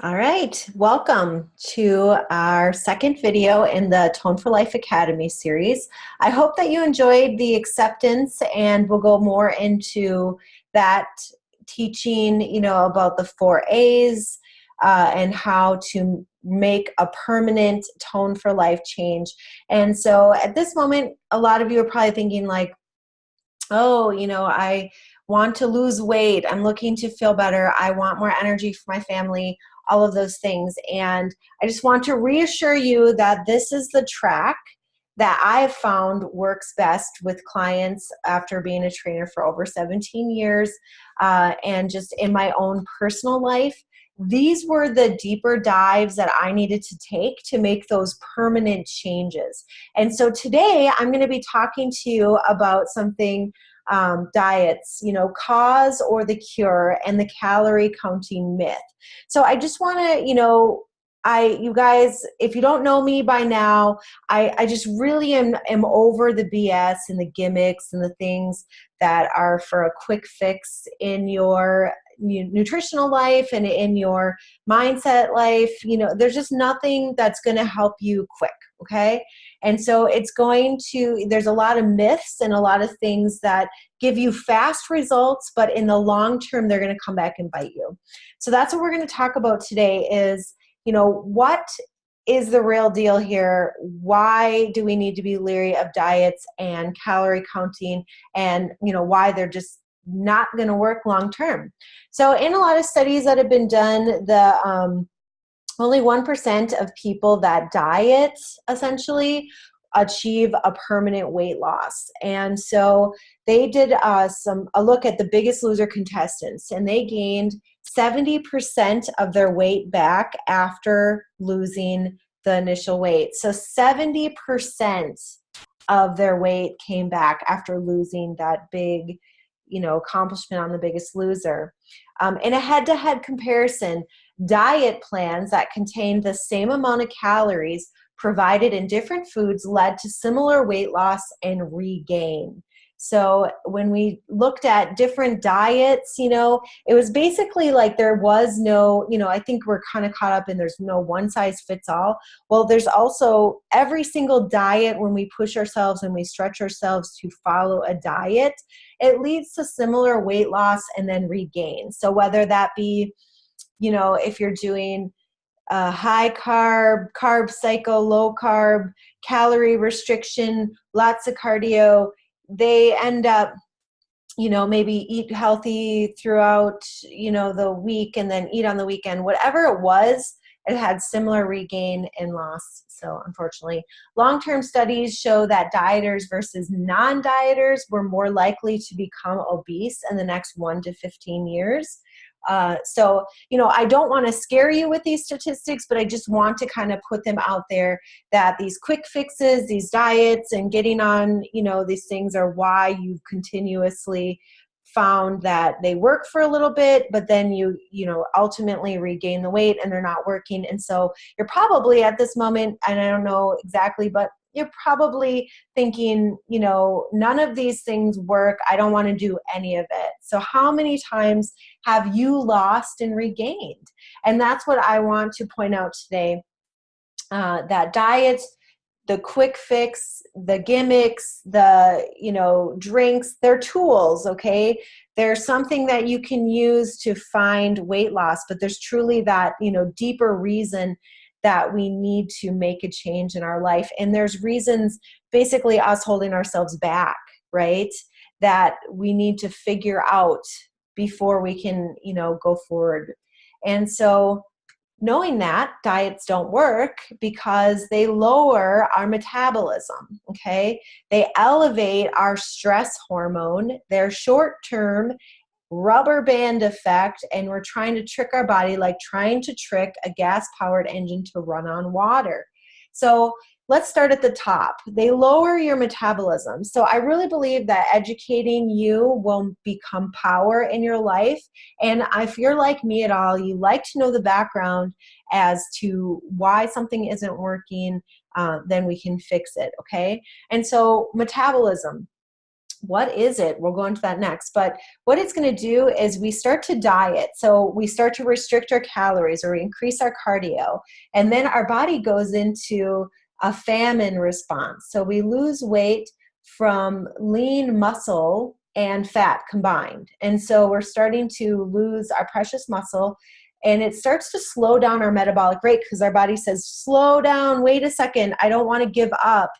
All right, welcome to our second video in the Tone for Life Academy series. I hope that you enjoyed the acceptance, and we'll go more into that teaching, about the 4 A's and how to make a permanent Tone for Life change. And so at this moment, a lot of you are probably thinking like, oh, I want to lose weight. I'm looking to feel better. I want more energy for my family, all of those things. And I just want to reassure you that this is the track that I've found works best with clients after being a trainer for over 17 years and just in my own personal life. These were the deeper dives that I needed to take to make those permanent changes. And so today I'm going to be talking to you about something, diets, cause or the cure, and the calorie counting myth. So I just want to, you guys, if you don't know me by now, I just really am over the BS and the gimmicks and the things that are for a quick fix in your nutritional life and in your mindset life. There's just nothing that's going to help you quick. Okay. And so there's a lot of myths and a lot of things that give you fast results, but in the long term, they're going to come back and bite you. So that's what we're going to talk about today is, what is the real deal here? Why do we need to be leery of diets and calorie counting, and, why they're just not going to work long term? So in a lot of studies that have been done, the only 1% of people that diet essentially achieve a permanent weight loss. And so they did a look at the Biggest Loser contestants, and they gained 70% of their weight back after losing the initial weight. So 70% of their weight came back after losing that big, accomplishment on the Biggest Loser. In a head-to-head comparison, diet plans that contained the same amount of calories provided in different foods led to similar weight loss and regain. So when we looked at different diets, it was basically like there was no, I think we're kind of caught up in there's no one size fits all. Well, there's also every single diet, when we push ourselves and we stretch ourselves to follow a diet, it leads to similar weight loss and then regain. So whether that be, if you're doing high carb cycle, low carb, calorie restriction, lots of cardio, they end up, maybe eat healthy throughout, the week and then eat on the weekend. Whatever it was, it had similar regain and loss. So unfortunately, long-term studies show that dieters versus non-dieters were more likely to become obese in the next 1 to 15 years. So, I don't want to scare you with these statistics, but I just want to kind of put them out there that these quick fixes, these diets and getting on, these things are why you've continuously found that they work for a little bit, but then you ultimately regain the weight and they're not working. And so you're probably at this moment, and I don't know exactly, but you're probably thinking, none of these things work. I don't want to do any of it. So how many times have you lost and regained? And that's what I want to point out today, that diets, the quick fix, the gimmicks, the, drinks, they're tools, okay? They're something that you can use to find weight loss, but there's truly that, deeper reason that we need to make a change in our life. And there's reasons, basically us holding ourselves back, right? That we need to figure out before we can, go forward. And so knowing that diets don't work because they lower our metabolism, okay? They elevate our stress hormone. They're short-term rubber band effect, and we're trying to trick our body like trying to trick a gas-powered engine to run on water. So let's start at the top. They lower your metabolism. So I really believe that educating you will become power in your life. And if you're like me at all, you like to know the background as to why something isn't working, then we can fix it, okay? And so metabolism. what is it? We'll go into that next. But what it's going to do is we start to diet. So we start to restrict our calories or we increase our cardio. And then our body goes into a famine response. So we lose weight from lean muscle and fat combined. And so we're starting to lose our precious muscle, and it starts to slow down our metabolic rate because our body says, slow down, wait a second, I don't want to give up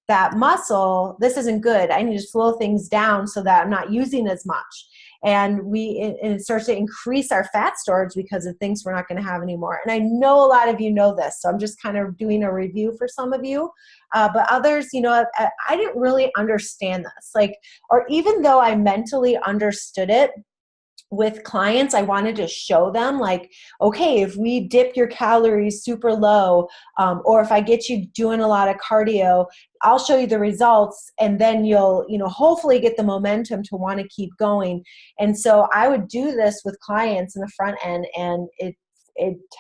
that muscle. This isn't good. I need to slow things down so that I'm not using as much. And it starts to increase our fat storage because of things we're not going to have anymore. And I know a lot of you know this, so I'm just kind of doing a review for some of you. But others, I didn't really understand this. Or even though I mentally understood it, with clients, I wanted to show them okay, if we dip your calories super low, or if I get you doing a lot of cardio, I'll show you the results, and then you'll, hopefully get the momentum to want to keep going. And so I would do this with clients in the front end, and it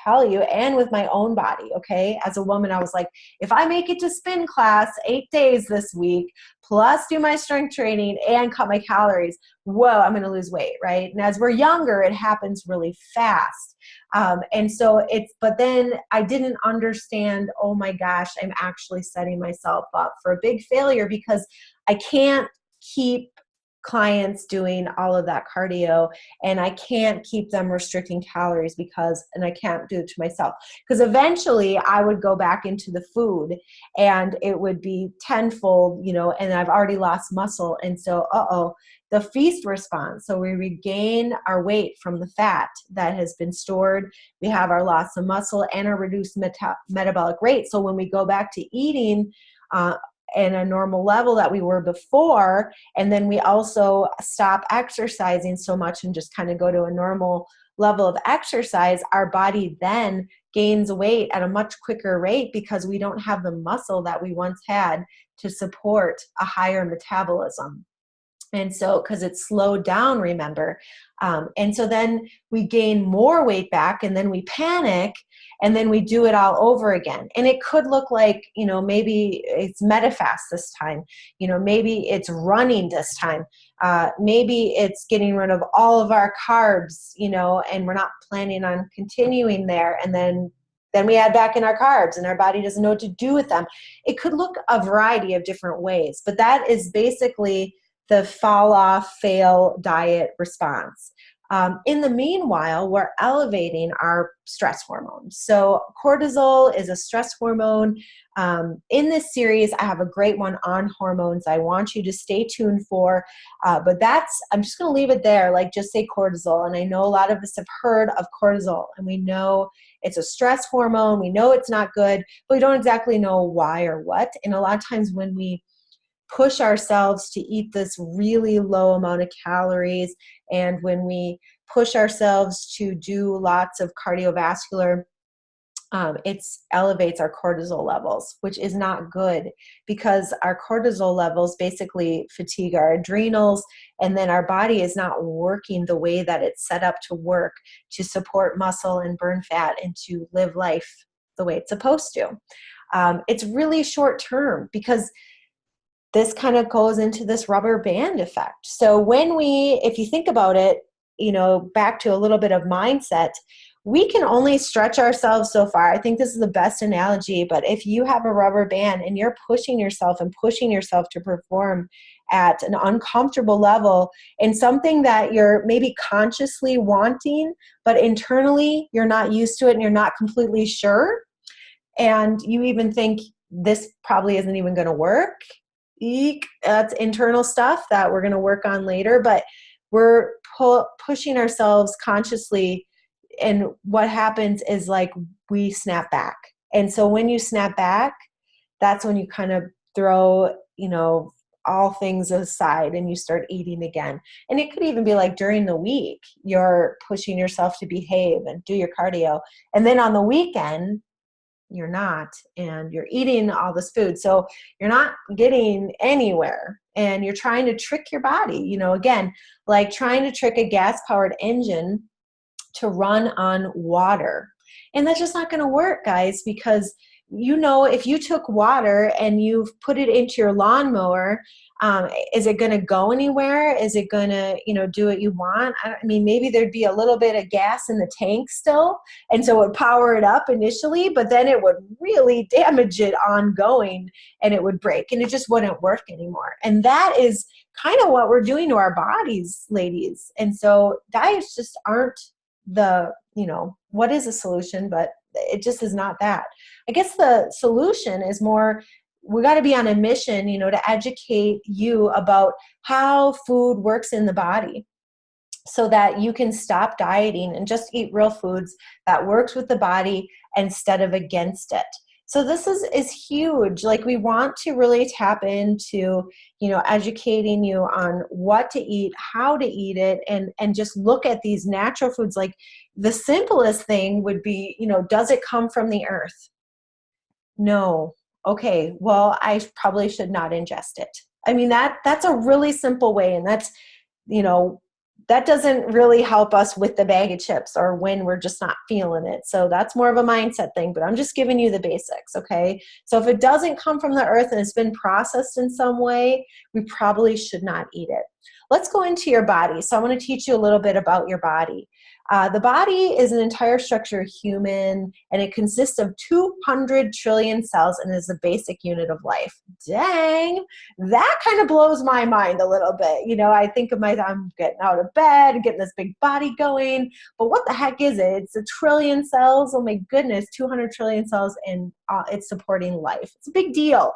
tell you, and with my own body, okay? As a woman, I was like, if I make it to spin class 8 days this week, plus do my strength training and cut my calories, whoa, I'm going to lose weight, right? And as we're younger, it happens really fast. But then I didn't understand, oh my gosh, I'm actually setting myself up for a big failure because I can't keep clients doing all of that cardio, and I can't keep them restricting calories and I can't do it to myself, because eventually I would go back into the food and it would be tenfold, and I've already lost muscle. And so, the feast response. So we regain our weight from the fat that has been stored. We have our loss of muscle and a reduced metabolic rate. So when we go back to eating, in a normal level that we were before, and then we also stop exercising so much and just kind of go to a normal level of exercise, our body then gains weight at a much quicker rate because we don't have the muscle that we once had to support a higher metabolism. And so, because it's slowed down, remember. And so then we gain more weight back, and then we panic, and then we do it all over again. And it could look like, maybe it's Metafast this time. Maybe it's running this time. Maybe it's getting rid of all of our carbs, and we're not planning on continuing there. And then we add back in our carbs, and our body doesn't know what to do with them. It could look a variety of different ways, but that is basically the fall off, fail diet response. In the meanwhile, we're elevating our stress hormones. So cortisol is a stress hormone. In this series, I have a great one on hormones I want you to stay tuned for. But I'm just going to leave it there, just say cortisol. And I know a lot of us have heard of cortisol, and we know it's a stress hormone. We know it's not good, but we don't exactly know why or what. And a lot of times when we push ourselves to eat this really low amount of calories, and when we push ourselves to do lots of cardiovascular, it elevates our cortisol levels, which is not good, because our cortisol levels basically fatigue our adrenals, and then our body is not working the way that it's set up to work to support muscle and burn fat and to live life the way it's supposed to. It's really short term, because this kind of goes into this rubber band effect. So if you think about it, back to a little bit of mindset, we can only stretch ourselves so far. I think this is the best analogy, but if you have a rubber band and you're pushing yourself to perform at an uncomfortable level in something that you're maybe consciously wanting, but internally you're not used to it and you're not completely sure, and you even think this probably isn't even going to work. That's internal stuff that we're going to work on later, but we're pushing ourselves consciously, and what happens is we snap back. And so when you snap back, that's when you kind of throw, all things aside and you start eating again. And it could even be during the week, you're pushing yourself to behave and do your cardio. And then on the weekend, you're not, and you're eating all this food. So you're not getting anywhere, and you're trying to trick your body, again, like trying to trick a gas-powered engine to run on water. And that's just not going to work, guys, because if you took water and you've put it into your lawnmower, is it going to go anywhere? Is it going to, do what you want? I mean, maybe there'd be a little bit of gas in the tank still, and so it would power it up initially, but then it would really damage it ongoing, and it would break, and it just wouldn't work anymore. And that is kind of what we're doing to our bodies, ladies. And so diets just aren't what is a solution, but it just is not that. I guess the solution is more, we got to be on a mission, to educate you about how food works in the body so that you can stop dieting and just eat real foods that works with the body instead of against it. So this is huge. Like, we want to really tap into, educating you on what to eat, how to eat it, and just look at these natural foods. Like, the simplest thing would be, does it come from the earth? No. Okay, well, I probably should not ingest it. I mean, that's a really simple way, and that's, that doesn't really help us with the bag of chips or when we're just not feeling it. So that's more of a mindset thing, but I'm just giving you the basics, okay? So if it doesn't come from the earth and it's been processed in some way, we probably should not eat it. Let's go into your body. So I want to teach you a little bit about your body. The body is an entire structure, human, and it consists of 200 trillion cells and is the basic unit of life. Dang, that kind of blows my mind a little bit. I think of I'm getting out of bed, getting this big body going, but what the heck is it? It's a trillion cells. Oh my goodness, 200 trillion cells, and it's supporting life. It's a big deal.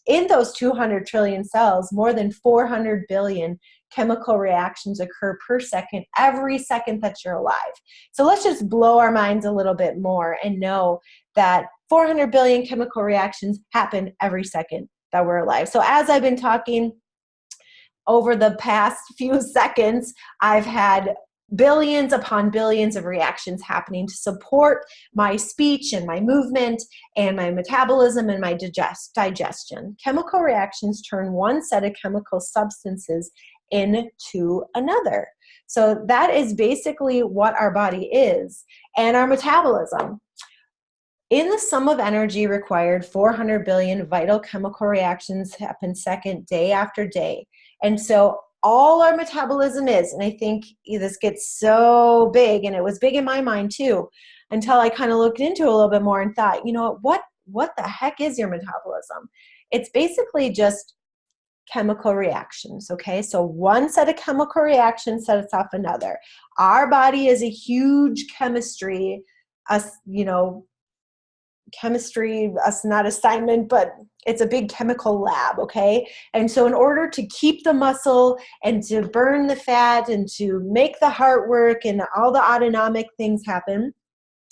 In those 200 trillion cells, more than 400 billion chemical reactions occur per second, every second that you're alive. So let's just blow our minds a little bit more and know that 400 billion chemical reactions happen every second that we're alive. So as I've been talking over the past few seconds, I've had billions upon billions of reactions happening to support my speech and my movement and my metabolism and my digestion. Chemical reactions turn one set of chemical substances into another. So that is basically what our body is, and our metabolism. In the sum of energy required, 400 billion vital chemical reactions happen second, day after day. And so all our metabolism is, and I think this gets so big, and it was big in my mind too, until I kind of looked into it a little bit more and thought, what the heck is your metabolism? It's basically just chemical reactions, okay? So one set of chemical reactions sets off another. Our body is a huge chemistry, not assignment, but it's a big chemical lab, okay? And so in order to keep the muscle and to burn the fat and to make the heart work and all the autonomic things happen,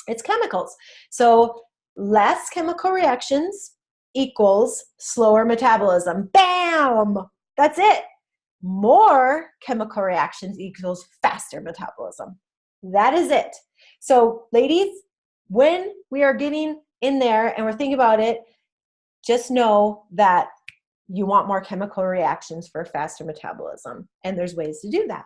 it's chemicals. So less chemical reactions equals slower metabolism. Bam! That's it. More chemical reactions equals faster metabolism. That is it. So ladies, when we are getting in there and we're thinking about it, just know that you want more chemical reactions for faster metabolism. And there's ways to do that.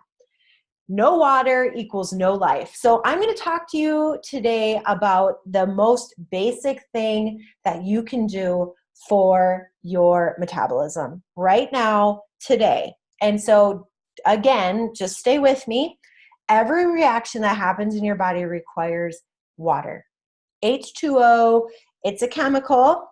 No water equals no life. So I'm going to talk to you today about the most basic thing that you can do for your metabolism right now, today. And so again, just stay with me. Every reaction that happens in your body requires water. H2O, it's a chemical.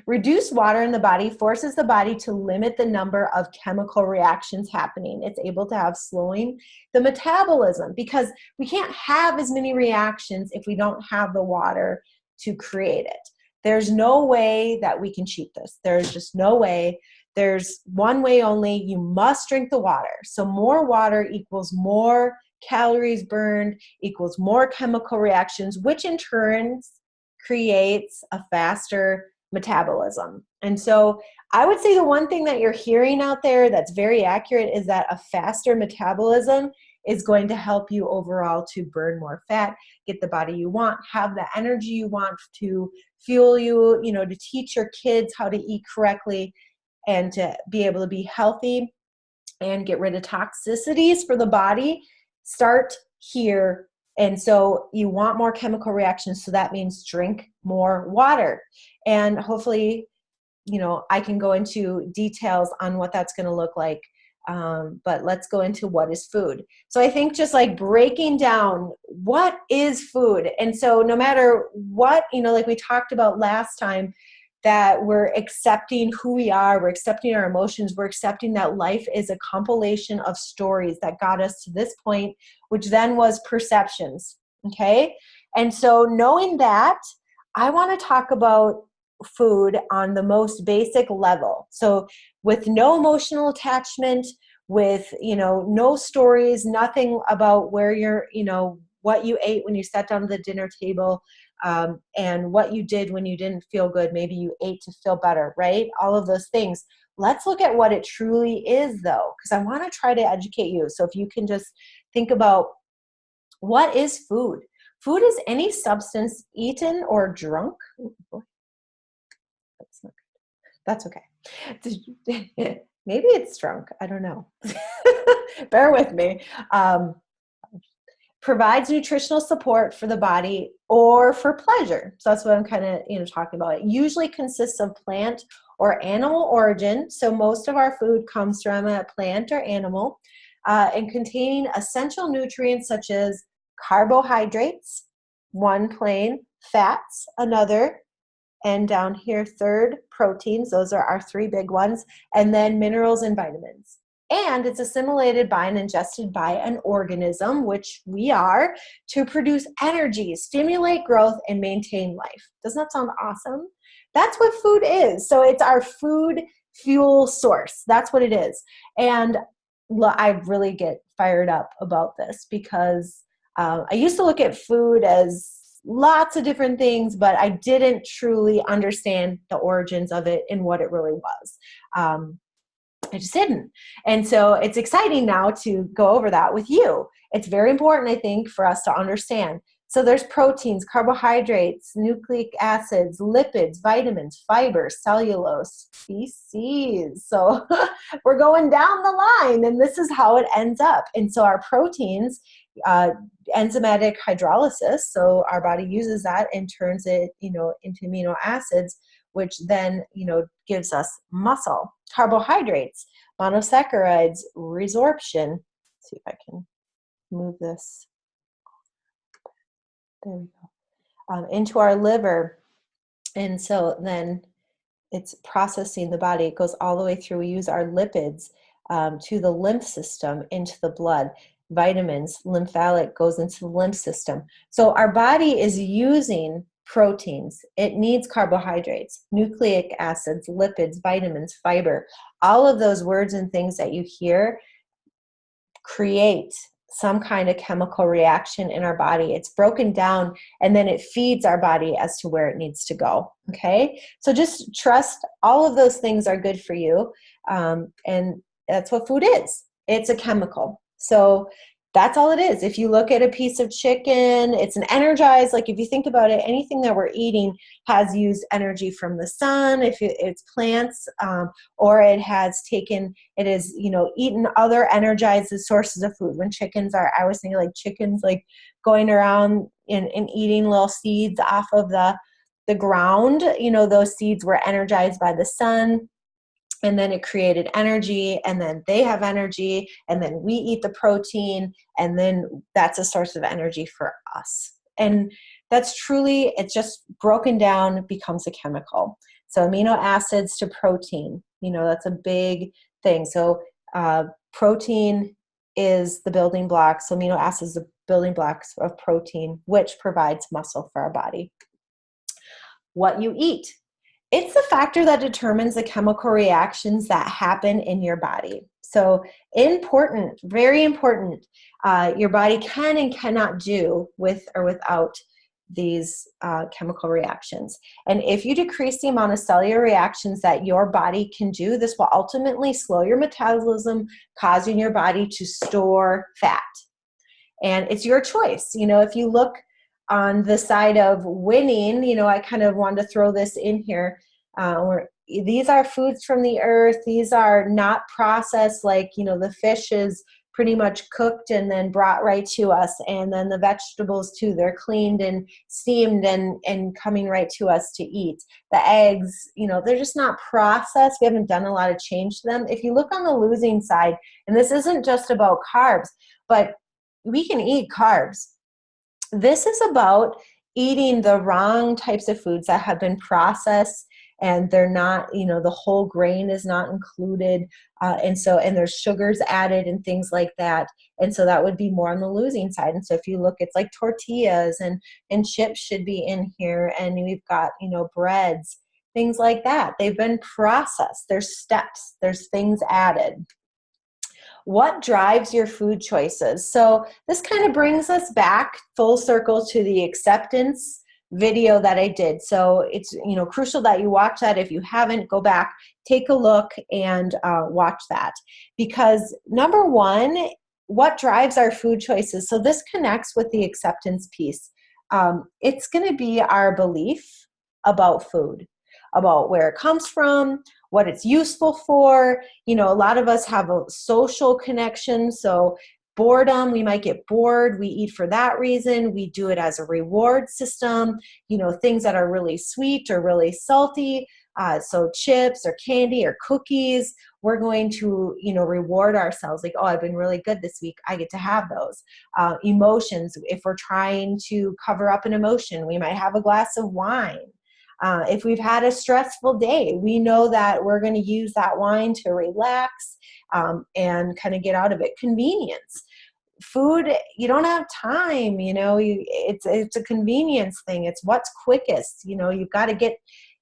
Reduced water in the body forces the body to limit the number of chemical reactions happening. It's able to have slowing the metabolism because we can't have as many reactions if we don't have the water to create it. There's no way that we can cheat this. There's just no way. There's one way only. You must drink the water. So more water equals more calories burned, equals more chemical reactions, which in turn creates a faster metabolism. And so I would say the one thing that you're hearing out there that's very accurate is that a faster metabolism is going to help you overall to burn more fat, get the body you want, have the energy you want to fuel you, to teach your kids how to eat correctly and to be able to be healthy and get rid of toxicities for the body. Start here And so you want more chemical reactions, so that means drink more water. And hopefully, I can go into details on what that's going to look like. But let's go into what is food. So I think just like breaking down what is food. And so no matter what, like we talked about last time, that we're accepting who we are, we're accepting our emotions, we're accepting that life is a compilation of stories that got us to this point, which then was perceptions. Okay. And so knowing that, I want to talk about food on the most basic level. So with no emotional attachment, with, no stories, nothing about where you're, what you ate when you sat down to the dinner table, and what you did when you didn't feel good. Maybe you ate to feel better, right? All of those things. Let's look at what it truly is, though, because I want to try to educate you. So if you can just think about, what is food? Food is any substance eaten or drunk. That's not good. That's okay. Maybe it's drunk. I don't know. Bear with me. Provides nutritional support for the body or for pleasure. So that's what I'm kind of, talking about. It usually consists of plant or animal origin. So most of our food comes from a plant or animal, and containing essential nutrients such as carbohydrates, one plane, fats, another, and down here, third, proteins. Those are our three big ones. And then minerals and vitamins. And it's assimilated by and ingested by an organism, which we are, to produce energy, stimulate growth, and maintain life. Doesn't that sound awesome? That's what food is. So it's our food fuel source. That's what it is. And I really get fired up about this because I used to look at food as lots of different things, but I didn't truly understand the origins of it and what it really was. I just didn't. And so it's exciting now to go over that with you. It's very important, I think, for us to understand. So there's proteins, carbohydrates, nucleic acids, lipids, vitamins, fiber, cellulose, species. So we're going down the line, and this is how it ends up. And so our proteins, enzymatic hydrolysis, so our body uses that and turns it, into amino acids, which then, gives us muscle. Carbohydrates, monosaccharides, resorption. Let's see if I can move this. There we go. Into our liver. And so then it's processing the body. It goes all the way through. We use our lipids to the lymph system, into the blood. Vitamins, lymphatic goes into the lymph system. So our body is using proteins. It needs carbohydrates, nucleic acids, lipids, vitamins, fiber. All of those words and things that you hear create some kind of chemical reaction in our body. It's broken down, and then it feeds our body as to where it needs to go. Okay? So just trust all of those things are good for you. And that's what food is. It's a chemical. So that's all it is. If you look at a piece of chicken, it's an energized, like if you think about it, anything that we're eating has used energy from the sun, if it's plants, or it has eaten other energized sources of food. When chickens are, I was thinking like chickens, like going around and eating little seeds off of the ground, those seeds were energized by the sun. And then it created energy, and then they have energy, and then we eat the protein, and then that's a source of energy for us. And that's truly, it's just broken down, becomes a chemical. So amino acids to protein, that's a big thing. So protein is the building blocks. So amino acids are the building blocks of protein, which provides muscle for our body. What you eat. It's the factor that determines the chemical reactions that happen in your body. So important, very important. Your body can and cannot do with or without these chemical reactions. And if you decrease the amount of cellular reactions that your body can do, this will ultimately slow your metabolism, causing your body to store fat. And it's your choice. If you look on the side of winning, I kind of wanted to throw this in here. These are foods from the earth. These are not processed like, the fish is pretty much cooked and then brought right to us. And then the vegetables too, they're cleaned and steamed and coming right to us to eat. The eggs, you know, they're just not processed. We haven't done a lot of change to them. If you look on the losing side, and this isn't just about carbs, but we can eat carbs. This is about eating the wrong types of foods that have been processed, and they're not, you know, the whole grain is not included. And there's sugars added and things like that. And so that would be more on the losing side. And so if you look, it's like tortillas and chips should be in here. And we've got, you know, breads, things like that. They've been processed. There's steps, there's things added. What drives your food choices? So this kind of brings us back full circle to the acceptance video that I did. So it's, you know, crucial that you watch that. If you haven't, go back, take a look and watch that. Because number one, what drives our food choices? So this connects with the acceptance piece. It's going to be our belief about food, about where it comes from, what it's useful for. You know, a lot of us have a social connection. So boredom, we might get bored. We eat for that reason. We do it as a reward system, you know, things that are really sweet or really salty. So chips or candy or cookies, we're going to, you know, reward ourselves like, oh, I've been really good this week, I get to have those. Emotions, if we're trying to cover up an emotion, we might have a glass of wine. If we've had a stressful day, we know that we're going to use that wine to relax and kind of get out of it. Convenience. Food, you don't have time, you know, it's a convenience thing. It's what's quickest. You know, you've got to get,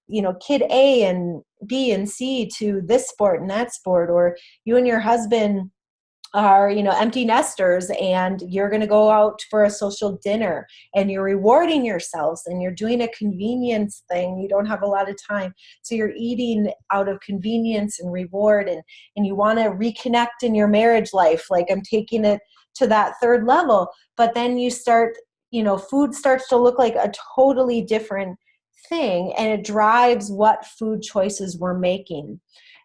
you know, kid A and B and C to this sport and that sport, or you and your husband are, you know, empty nesters and you're going to go out for a social dinner and you're rewarding yourselves and you're doing a convenience thing. You don't have a lot of time. So you're eating out of convenience and reward, and you want to reconnect in your marriage life. Like, I'm taking it to that third level, but then you start, you know, food starts to look like a totally different thing, and it drives what food choices we're making.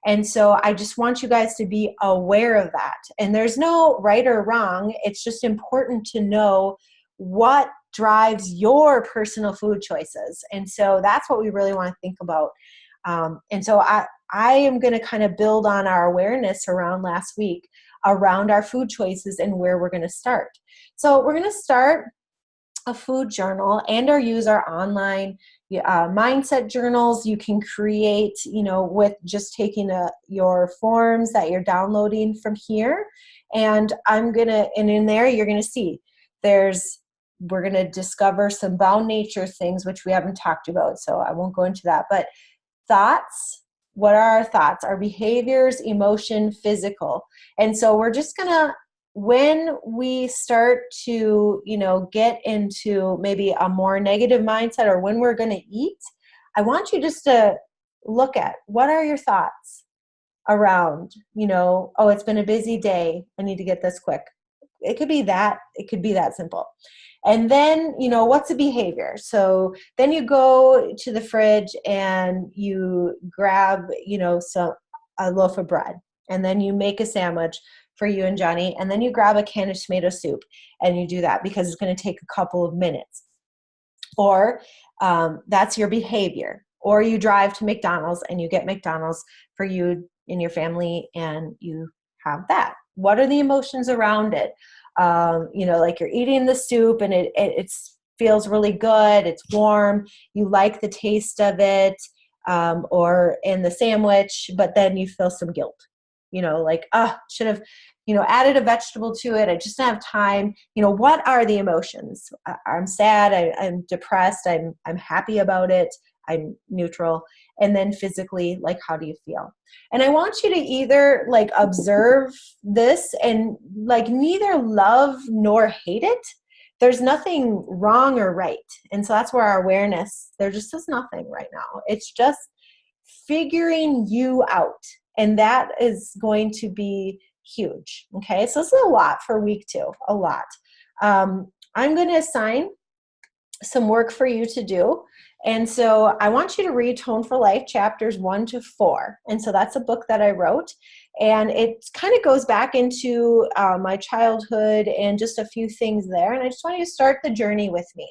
And so I just want you guys to be aware of that. And there's no right or wrong. It's just important to know what drives your personal food choices. And so that's what we really want to think about. And so I am going to kind of build on our awareness around last week around our food choices and where we're going to start. So we're going to start a food journal and or use our online mindset journals. You can create, you know, with just taking your forms that you're downloading from here. And and in there, you're going to see we're going to discover some bound nature things, which we haven't talked about. So I won't go into that, but thoughts. What are our thoughts? Our behaviors, emotion, physical. And so we're just going to, when we start to, you know, get into maybe a more negative mindset, or when we're going to eat, I want you just to look at what are your thoughts around, you know, oh, it's been a busy day, I need to get this quick. It could be that simple. And then, you know, what's a behavior? So then you go to the fridge and you grab, you know, a loaf of bread, and then you make a sandwich for you and Johnny, and then you grab a can of tomato soup and you do that because it's going to take a couple of minutes. Or that's your behavior. Or you drive to McDonald's and you get McDonald's for you and your family and you have that. What are the emotions around it? You know, like you're eating the soup and it feels really good. It's warm. You like the taste of it, or in the sandwich, but then you feel some guilt. You know, like, should have, you know, added a vegetable to it. I just don't have time. You know, what are the emotions? I'm sad. I'm depressed. I'm happy about it. I'm neutral. And then physically, like, how do you feel? And I want you to either like observe this and like neither love nor hate it. There's nothing wrong or right. And so that's where our awareness, there just is nothing right now. It's just figuring you out. And that is going to be huge. Okay, so this is a lot for week 2, a lot. I'm going to assign some work for you to do. And so I want you to read Tone for Life chapters 1 to 4. And so that's a book that I wrote. And it kind of goes back into my childhood and just a few things there. And I just want you to start the journey with me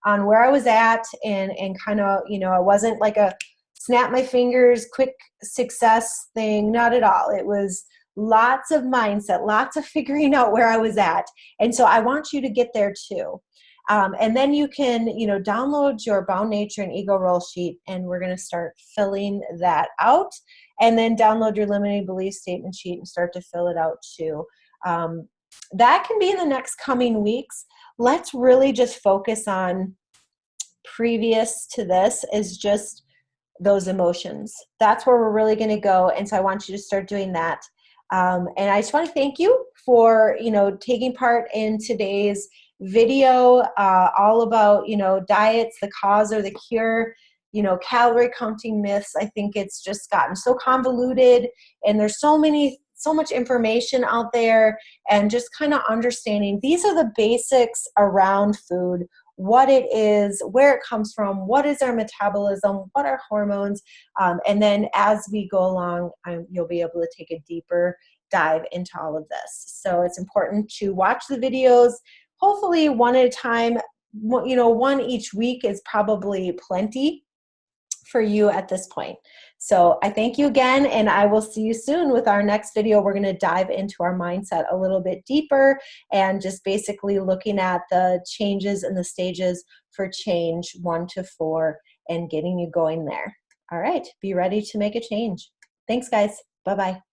on where I was at, and kind of, you know, I wasn't like a snap my fingers, quick success thing. Not at all. It was lots of mindset, lots of figuring out where I was at. And so I want you to get there too. And then you can, you know, download your Bound Nature and Ego Roll Sheet, and we're going to start filling that out. And then download your Limiting Belief Statement Sheet and start to fill it out too. That can be in the next coming weeks. Let's really just focus on, previous to this, is just those emotions. That's where we're really going to go. And so I want you to start doing that. And I just want to thank you for, you know, taking part in today's video, all about, you know, diets, the cause or the cure, you know, calorie counting myths. I think it's just gotten so convoluted, and there's so much information out there, and just kind of understanding these are the basics around food, what it is, where it comes from, what is our metabolism, what are hormones, and then as we go along, you'll be able to take a deeper dive into all of this. So it's important to watch the videos, hopefully one at a time. You know, one each week is probably plenty for you at this point. So I thank you again, and I will see you soon with our next video. We're going to dive into our mindset a little bit deeper, and just basically looking at the changes and the stages for change 1 to 4, and getting you going there. All right, be ready to make a change. Thanks, guys. Bye-bye.